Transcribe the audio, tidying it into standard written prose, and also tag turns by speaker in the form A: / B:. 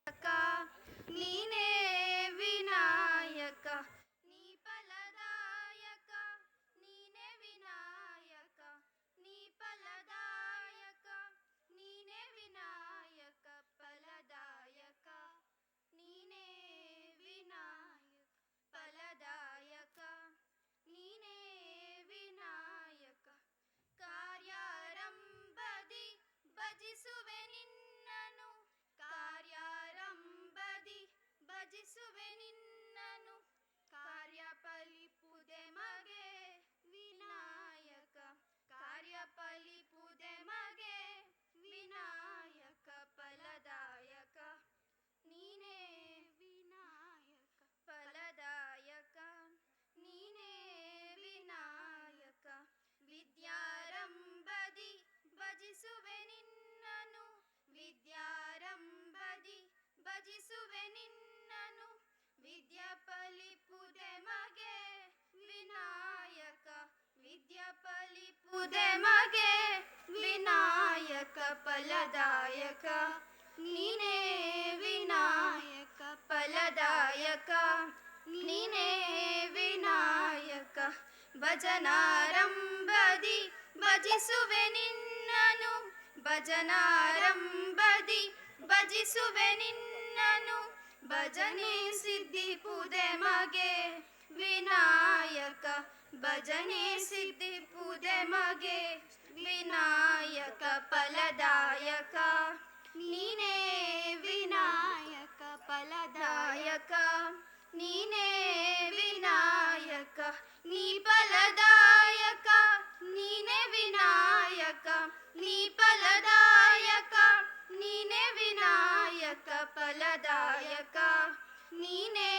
A: ನೀನೇ ವಿನಾಯಕ ನೀ ಫಲದಾಯಕ ನೀನೇ ವಿನಾಯಕ ನೀ ಫಲದಾಯಕ ನೀನೇ ವಿನಾಯಕ ಫಲದಾಯಕ ನೀನೇ ವಿನಾಯಕ ಫಲದಾಯಕ ನೀನೇ ವಿನಾಯಕ ಕಾರ್ಯಾರಂಭದಿ ಭಜಿಸುವೆ ನಿನ್ನನು ಕಾರ್ಯಾರಂಭದಿ ಭಜಿಸುವೆ ನಿನ್ನನು ಕಾರ್ಯ ಫಲಿಪುದೆ ಮಗೆ ವಿನಾಯಕ ಕಾರ್ಯ ಫಲಿಪುದೆ ಮಗೆ ವಿನಾಯಕ ಫಲದಾಯಕ ನೀನೇ ವಿನಾಯಕ ಫಲದಾಯಕ ನೀನೇ ವಿನಾಯಕ ವಿದ್ಯಾರಂಭದಿ ಭಜಿಸುವೆ ನಿನ್ನನು ವಿದ್ಯಾರಂಭದಿ ಭಜಿಸುವೆ ನಿನ್ನನು ವಿದ್ಯಾ ಫಲಿಪುದೆ ಮಗೆ ವಿನಾಯಕ ವಿದ್ಯಾ ಫಲಿಪುದೆ ಮಗೆ ವಿನಾಯಕ ಫಲದಾಯಕ ನೀನೇ ವಿನಾಯಕ ಫಲದಾಯಕ ನೀನೇ ವಿನಾಯಕ ಭಜನಾರಂಭದಿ ಭಜಿಸುವೆ ನಿನ್ನನು ಭಜನಾರಂಭದಿ ಭಜಿಸುವೆ ನಿನ್ನನು ಭಜನೆ ಸಿದ್ಧಿಪುದೆ ಮಗೆ ವಿನಾಯಕ ಭಜನೆ ಸಿದ್ಧಿಪುದೆ ಮಗೆ ವಿನಾಯಕ ಫಲದಾಯಕ ನೀನೇ ವಿನಾಯಕ ಫಲದಾಯಕ ನೀನೇ ವಿನಾಯಕ ನೀ ಫಲದಾಯಕ ನೀನೇ ವಿನಾಯಕ ನೀ ಫಲದಾಯಕ ನೀನೇ ವಿನಾಯಕ ಫಲದಾಯಕ ನೀನೇ